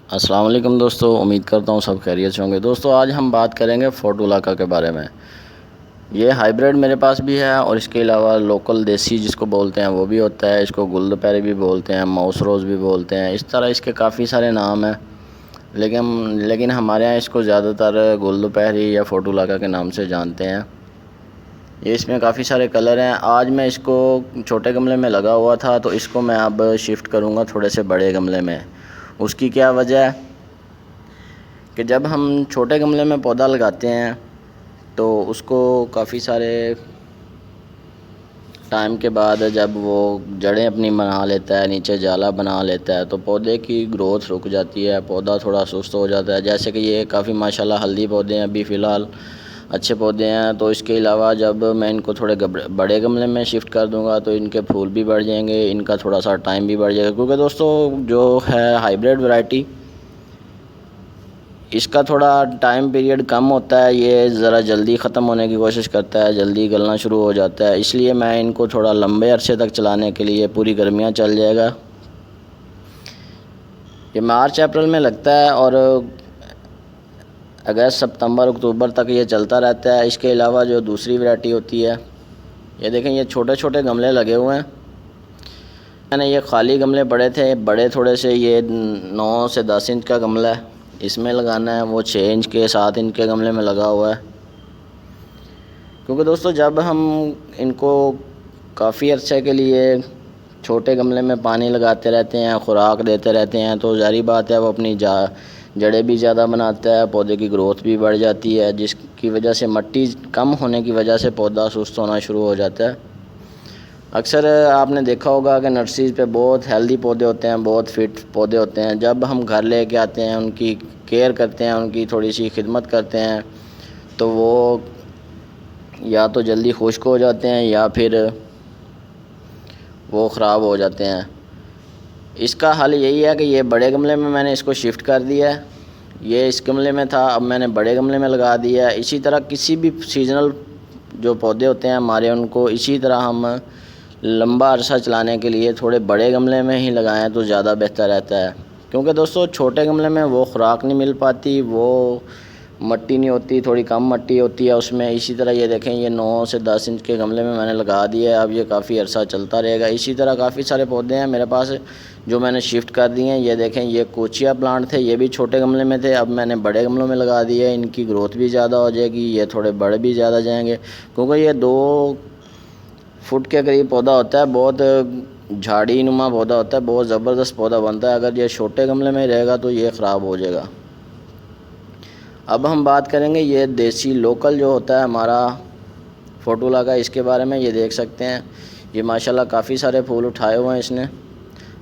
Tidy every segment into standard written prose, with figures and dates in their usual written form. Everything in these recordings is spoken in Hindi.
अस्सलाम वालेकुम दोस्तों, उम्मीद करता हूँ सब खैरियत से होंगे। दोस्तों आज हम बात करेंगे फोर्टुलाका के बारे में। ये हाइब्रिड मेरे पास भी है और इसके अलावा लोकल देसी जिसको बोलते हैं वो भी होता है। इसको गुलदपहरी भी बोलते हैं, माउस रोज़ भी बोलते हैं। इस तरह इसके काफ़ी सारे नाम हैं, लेकिन हमारे यहाँ इसको ज़्यादातर गुलदपहरी या फोर्टुलाका के नाम से जानते हैं। ये इसमें काफ़ी सारे कलर हैं। आज मैं इसको छोटे गमले में लगा हुआ था, तो इसको मैं अब शिफ्ट करूँगा थोड़े से बड़े गमले में। उसकी क्या वजह है कि जब हम छोटे गमले में पौधा लगाते हैं तो उसको काफ़ी सारे टाइम के बाद जब वो जड़ें अपनी बना लेता है, नीचे जाला बना लेता है, तो पौधे की ग्रोथ रुक जाती है, पौधा थोड़ा सुस्त हो जाता है। जैसे कि ये काफ़ी माशाल्लाह हेल्दी पौधे हैं, अभी फ़िलहाल अच्छे पौधे हैं। तो इसके अलावा जब मैं इनको थोड़े बड़े गमले में शिफ्ट कर दूंगा तो इनके फूल भी बढ़ जाएंगे, इनका थोड़ा सा टाइम भी बढ़ जाएगा। क्योंकि दोस्तों जो है हाइब्रिड वैरायटी, इसका थोड़ा टाइम पीरियड कम होता है। ये ज़रा जल्दी ख़त्म होने की कोशिश करता है, जल्दी गलना शुरू हो जाता है। इसलिए मैं इनको थोड़ा लंबे अरसे तक चलाने के लिए, पूरी गर्मियाँ चल जाएगा। ये मार्च अप्रैल में लगता है और अगस्त सितंबर अक्टूबर तक ये चलता रहता है। इसके अलावा जो दूसरी वैरायटी होती है, ये देखें ये छोटे छोटे गमले लगे हुए हैं। मैंने ये खाली गमले पड़े थे, बड़े थोड़े से, ये 9 से 10 इंच का गमला है, इसमें लगाना है। वो 6 इंच के 7 इंच के गमले में लगा हुआ है। क्योंकि दोस्तों जब हम इनको काफ़ी अर्से के लिए छोटे गमले में पानी लगाते रहते हैं, खुराक देते रहते हैं, तो ज़ाहिर बात है वो अपनी जड़ें भी ज़्यादा बनाता है, पौधे की ग्रोथ भी बढ़ जाती है, जिसकी वजह से मिट्टी कम होने की वजह से पौधा सुस्त होना शुरू हो जाता है। अक्सर आपने देखा होगा कि नर्सरीज़ पे बहुत हेल्दी पौधे होते हैं, बहुत फिट पौधे होते हैं। जब हम घर लेके आते हैं, उनकी केयर करते हैं, उनकी थोड़ी सी खिदमत करते हैं, तो वो या तो जल्दी खुश्क हो जाते हैं या फिर वो ख़राब हो जाते हैं। इसका हल यही है कि ये बड़े गमले में मैंने इसको शिफ्ट कर दिया है। ये इस गमले में था, अब मैंने बड़े गमले में लगा दिया है। इसी तरह किसी भी सीजनल जो पौधे होते हैं हमारे, उनको इसी तरह हम लंबा अरसा चलाने के लिए थोड़े बड़े गमले में ही लगाएं तो ज़्यादा बेहतर रहता है। क्योंकि दोस्तों छोटे गमले में वो खुराक नहीं मिल पाती, वो मट्टी नहीं होती, थोड़ी कम मट्टी होती है उसमें। इसी तरह ये देखें, ये 9 से 10 इंच के गमले में मैंने लगा दिया है। अब ये काफ़ी अरसा चलता रहेगा। इसी तरह काफ़ी सारे पौधे हैं मेरे पास जो मैंने शिफ्ट कर दिए हैं। ये देखें, ये कोचिया प्लांट थे, ये भी छोटे गमले में थे, अब मैंने बड़े गमलों में लगा दिए हैं। इनकी ग्रोथ भी ज़्यादा हो जाएगी, ये थोड़े बड़े भी ज़्यादा जाएंगे। क्योंकि ये 2 फुट के करीब पौधा होता है, बहुत झाड़ी नुमा पौधा होता है, बहुत ज़बरदस्त पौधा बनता है। अगर ये छोटे गमले में रहेगा तो ये ख़राब हो जाएगा। अब हम बात करेंगे ये देसी लोकल जो होता है हमारा फोर्टुलाका, इसके बारे में। ये देख सकते हैं, ये माशाल्लाह काफ़ी सारे फूल उठाए हुए हैं इसने।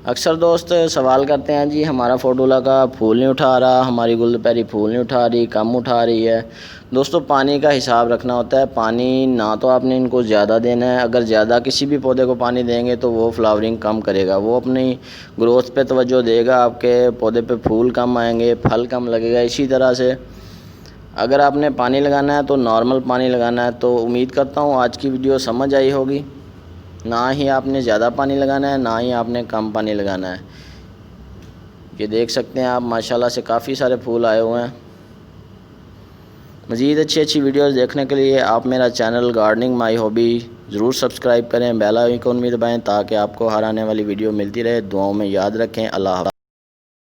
अक्सर दोस्त सवाल करते हैं, जी हमारा फोर्टुलाका फूल नहीं उठा रहा, हमारी गुलदपहरी फूल नहीं उठा रही, कम उठा रही है। दोस्तों पानी का हिसाब रखना होता है। पानी ना तो आपने इनको ज़्यादा देना है। अगर ज़्यादा किसी भी पौधे को पानी देंगे तो वो फ्लावरिंग कम करेगा, वो अपनी ग्रोथ पे तवज्जो देगा, आपके पौधे पे फूल कम आएंगे, फल कम लगेगा। इसी तरह से अगर आपने पानी लगाना है तो नॉर्मल पानी लगाना है। तो उम्मीद करता हूँ आज की वीडियो समझ आई होगी। ना ही आपने ज़्यादा पानी लगाना है, ना ही आपने कम पानी लगाना है। ये देख सकते हैं आप, माशाल्लाह से काफ़ी सारे फूल आए हुए हैं। मज़ीद अच्छी अच्छी वीडियोस देखने के लिए आप मेरा चैनल गार्डनिंग माई हॉबी ज़रूर सब्सक्राइब करें, बेल आइकन भी दबाएं ताकि आपको हर आने वाली वीडियो मिलती रहे। दुआओं में याद रखें। अल्लाह हाफ़िज़।